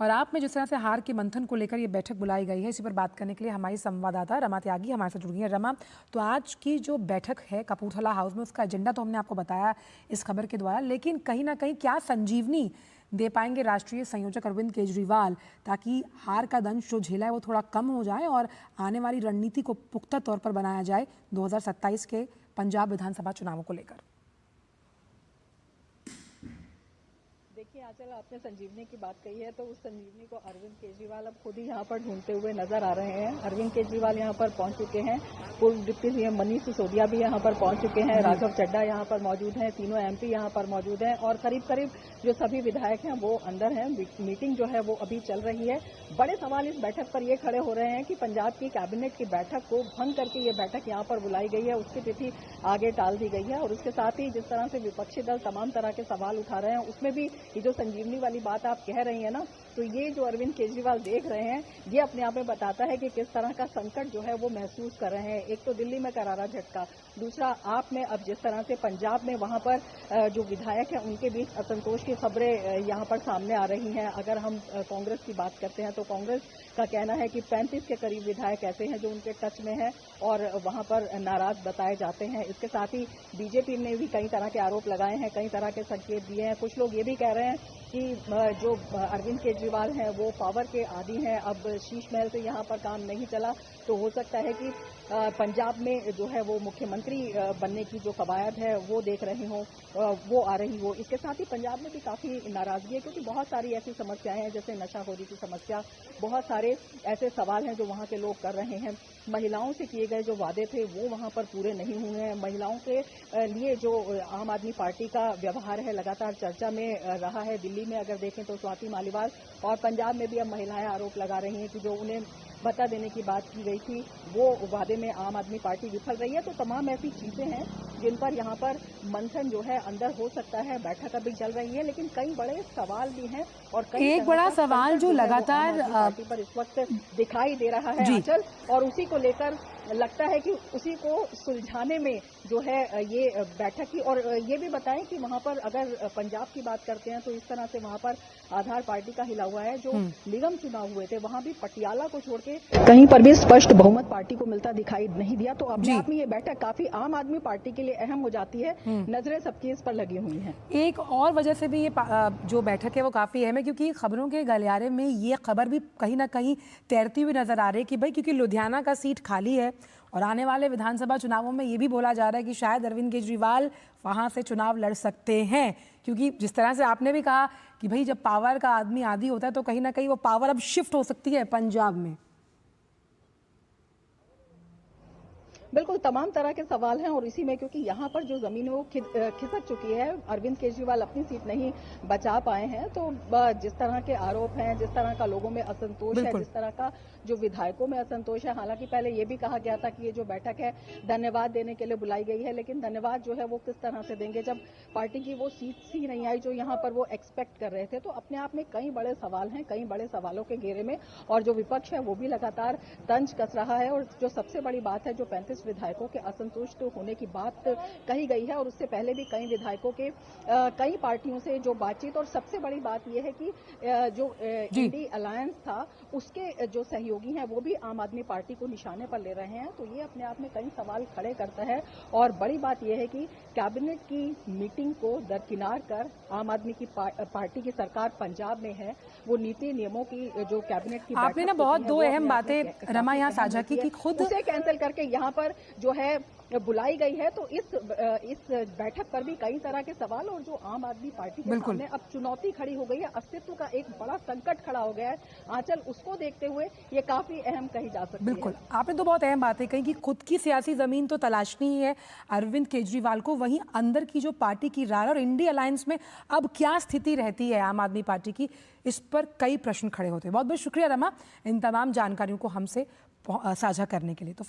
और आप में जिस तरह से हार के मंथन को लेकर ये बैठक बुलाई गई है, इसी पर बात करने के लिए हमारी संवाददाता रमा त्यागी हमारे साथ जुड़ गई है। रमा, तो आज की जो बैठक है कपूरथला हाउस में, उसका एजेंडा तो हमने आपको बताया इस खबर के द्वारा, लेकिन कहीं ना कहीं क्या संजीवनी दे पाएंगे राष्ट्रीय संयोजक अरविंद केजरीवाल, ताकि हार का दंश जो झेला है वो थोड़ा कम हो जाए और आने वाली रणनीति को पुख्ता तौर पर बनाया जाए 2027 के पंजाब विधानसभा चुनावों को लेकर। देखिए आंचल, आपने संजीवनी की बात कही है, तो उस संजीवनी को अरविंद केजरीवाल अब खुद ही यहाँ पर ढूंढते हुए नजर आ रहे हैं। अरविंद केजरीवाल यहाँ पर पहुंच चुके हैं, पूर्व डिप्टी सीएम मनीष सिसोदिया भी यहाँ पर पहुंच चुके हैं, राघव चड्ढा यहाँ पर मौजूद हैं, तीनों एमपी यहाँ पर मौजूद हैं और करीब करीब जो सभी विधायक हैं वो अंदर हैं। मीटिंग जो है वो अभी चल रही है। बड़े सवाल इस बैठक पर ये खड़े हो रहे हैं कि पंजाब की कैबिनेट की बैठक को भंग करके ये बैठक यहाँ पर बुलाई गई है, उसकी तिथि आगे टाल दी गई है। और उसके साथ ही जिस तरह से विपक्षी दल तमाम तरह के सवाल उठा रहे हैं, उसमें भी ये जो संजीवनी वाली बात आप कह रही हैं ना, तो ये जो अरविंद केजरीवाल देख रहे हैं, ये अपने आप में बताता है कि किस तरह का संकट जो है वो महसूस कर रहे हैं। एक तो दिल्ली में करारा झटका, दूसरा आप में अब जिस तरह से पंजाब में वहां पर जो विधायक हैं उनके बीच असंतोष की खबरें यहाँ पर सामने आ रही हैं। अगर हम कांग्रेस की बात करते हैं तो कांग्रेस का कहना है कि 35 के करीब विधायक ऐसे हैं जो उनके टच में हैं और वहां पर नाराज बताए जाते हैं। इसके साथ ही बीजेपी ने भी कई तरह के आरोप लगाए हैं, कई तरह के संकेत दिए हैं। कुछ लोग ये भी कह रहे हैं कि जो अरविंद केजरीवाल हैं वो पावर के आदी हैं, अब शीश महल से यहाँ पर काम नहीं चला तो हो सकता है कि पंजाब में जो है वो मुख्यमंत्री बनने की जो कवायद है वो देख रहे हों, वो आ रही हो। इसके साथ ही पंजाब में भी काफ़ी नाराजगी है, क्योंकि बहुत सारी ऐसी समस्याएं हैं जैसे नशाखोरी की समस्या, बहुत सारे ऐसे सवाल हैं जो वहाँ के लोग कर रहे हैं। महिलाओं से किए गए जो वादे थे वो वहाँ पर पूरे नहीं हुए हैं। महिलाओं के लिए जो आम आदमी पार्टी का व्यवहार है लगातार चर्चा में रहा है। दिल्ली में अगर देखें तो स्वाति मालीवाल, और पंजाब में भी अब महिलाएं आरोप लगा रही हैं कि जो उन्हें भत्ता देने की बात की गई थी वो वादे में आम आदमी पार्टी विफल रही है। तो तमाम ऐसी चीजें हैं जिन पर यहाँ पर मंथन जो है अंदर हो सकता है। बैठक अभी चल रही है, लेकिन कई बड़े सवाल भी हैं और कई एक बड़ा सवाल जो लगातार पार्टी पर इस वक्त दिखाई दे रहा है आंचल, और उसी को लेकर लगता है कि उसी को सुलझाने में जो है ये बैठक की। और ये भी बताएं कि वहां पर अगर पंजाब की बात करते हैं तो इस तरह से वहां पर आधार पार्टी का हिला हुआ है। जो निगम चुनाव हुए थे वहां भी पटियाला को छोड़ के कहीं पर भी स्पष्ट बहुमत पार्टी को मिलता दिखाई नहीं दिया। तो अपने आप में ये बैठक काफी आम आदमी पार्टी के लिए अहम हो जाती है। नजरें सबकी इस पर लगी हुई हैं। एक और वजह से भी ये जो बैठक है वो काफी अहम है, क्योंकि खबरों के गलियारे में ये खबर भी कहीं ना कहीं तैरती हुई नजर आ रही है कि भाई क्योंकि लुधियाना का सीट खाली है और आने वाले विधानसभा चुनावों में ये भी बोला जा रहा है कि शायद अरविंद केजरीवाल वहां से चुनाव लड़ सकते हैं, क्योंकि जिस तरह से आपने भी कहा कि भाई जब पावर का आदमी आदी होता है तो कहीं ना कहीं वो पावर अब शिफ्ट हो सकती है पंजाब में। बिल्कुल तमाम तरह के सवाल हैं और इसी में क्योंकि यहाँ पर जो जमीन है वो खिसक चुकी है, अरविंद केजरीवाल अपनी सीट नहीं बचा पाए हैं। तो जिस तरह के आरोप हैं, जिस तरह का लोगों में असंतोष है, जिस तरह का जो विधायकों में असंतोष है, हालांकि पहले ये भी कहा गया था कि ये जो बैठक है धन्यवाद देने के लिए बुलाई गई है, लेकिन धन्यवाद जो है वो किस तरह से देंगे जब पार्टी की वो सीट ही नहीं आई जो यहाँ पर वो एक्सपेक्ट कर रहे थे। तो अपने आप में कई बड़े सवाल हैं, कई बड़े सवालों के घेरे में, और जो विपक्ष है वो भी लगातार तंज कस रहा है। और जो सबसे बड़ी बात है, जो 35 विधायकों के असंतुष्ट होने की बात कही गई है, और उससे पहले भी कई विधायकों के कई पार्टियों से जो बातचीत, और सबसे बड़ी बात यह है कि जो इंडी अलायंस था उसके जो सहयोगी हैं वो भी आम आदमी पार्टी को निशाने पर ले रहे हैं। तो ये अपने आप में कई सवाल खड़े करता है। और बड़ी बात यह है कि कैबिनेट की मीटिंग को दरकिनार कर आम आदमी की पार्टी की सरकार पंजाब में है, वो नीति नियमों की जो कैबिनेट की आपने ना बहुत दो अहम बातें रमा यहाँ साझा की कि खुद उसे कैंसिल करके यहाँ पर जो है बुलाई गई है। तो इस बैठक पर भी कई तरह के सवाल, और जो आम आदमी पार्टी के सामने अब चुनौती खड़ी हो गई है, अस्तित्व का एक बड़ा संकट खड़ा हो गया है आंचल, उसको देखते हुए ये काफी अहम कही जा सकती है। बिल्कुल, आपने तो बहुत अहम बातें कही कि खुद की सियासी जमीन तो तलाशनी ही है अरविंद केजरीवाल को, वहीं अंदर की जो पार्टी की राय और इंडी अलायंस में अब क्या स्थिति रहती है आम आदमी पार्टी की, इस पर कई प्रश्न खड़े होते हैं। बहुत बहुत शुक्रिया रमा इन तमाम जानकारियों को हमसे साझा करने के लिए। तो